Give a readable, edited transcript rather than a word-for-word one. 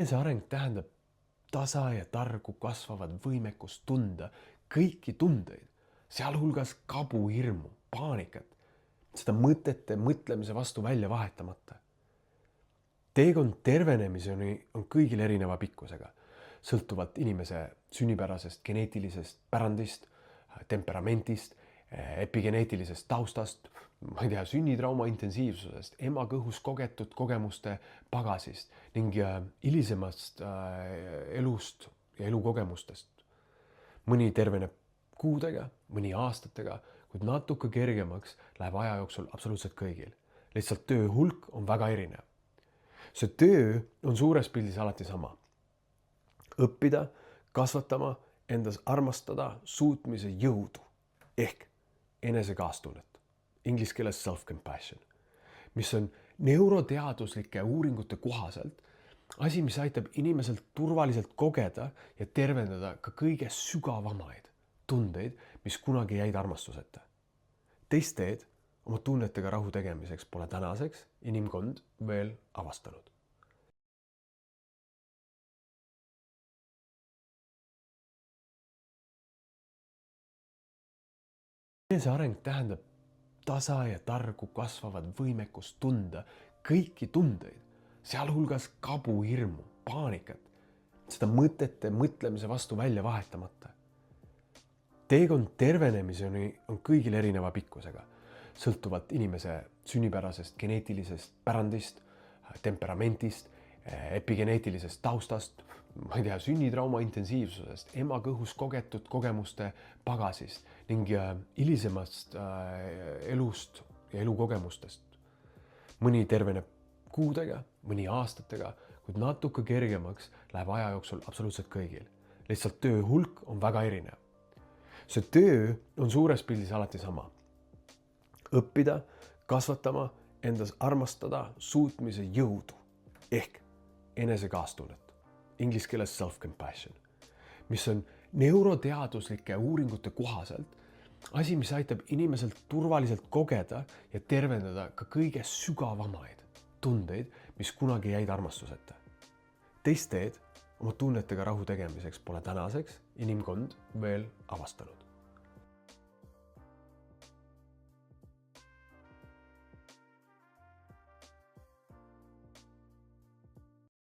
See areng tähendab tasa ja targu kasvavat võimekust tunda kõiki tundeid, sealhulgas kabu, hirmu, paanikat, seda mõtete mõtlemise vastu välja vahetamata. Teekond tervenemiseni on kõigil erineva pikkusega, sõltuvalt inimese sünnipärasest geneetilisest pärandist, temperamentist, epigeneetilisest taustast, sünnitrauma intensiivsusest, ema kõhus kogetud kogemuste pagasist ning hilisemast elust ja elukogemustest. Mõni terveneb kuudega, mõni aastatega, kuid natuke kergemaks läheb aja jooksul absoluutselt kõigil. Lihtsalt töö hulk on väga erinev. See töö on suures pildis alati sama. Õppida, kasvatama, endas armastada, suutmise jõudu ehk enesekaastunnet, inglise keeles self-compassion, mis on neuroteaduslike uuringute kohaselt asi, mis aitab inimeselt turvaliselt kogeda ja tervendada ka kõige sügavamaid tundeid, mis kunagi jäid armastuseta. Teist teed oma tunnetega rahu tegemiseks pole tänaseks inimkond veel avastanud. See areng tähendab tasa ja targu kasvavat võimekust tunda kõiki tundeid, sealhulgas kabu, hirmu, paanikat, seda mõtete mõtlemise vastu välja vahetamata. Teekond tervenemiseni on kõigil erineva pikkusega, sõltuvalt inimese sünnipärasest geneetilisest pärandist, temperamentist, epigeneetilisest taustast, sünnitrauma intensiivsusest, ema kõhus kogetud kogemuste pagasist ning hilisemast elust ja elukogemustest. Mõni terveneb kuudega, mõni aastatega, kuid natuke kergemaks läheb aja jooksul absoluutselt kõigil. Lihtsalt töö hulk on väga erinev. See töö on suures pildis alati sama. Õppida, kasvatama, endas armastada, suutmise jõudu ehk enesekaastunnet, inglise keeles self-compassion, mis on neuroteaduslike uuringute kohaselt asi, mis aitab inimeselt turvaliselt kogeda ja tervendada ka kõige sügavamaid tundeid, mis kunagi jäid armastuseta. Teist teed oma tunnetega rahu tegemiseks pole tänaseks inimkond veel avastanud.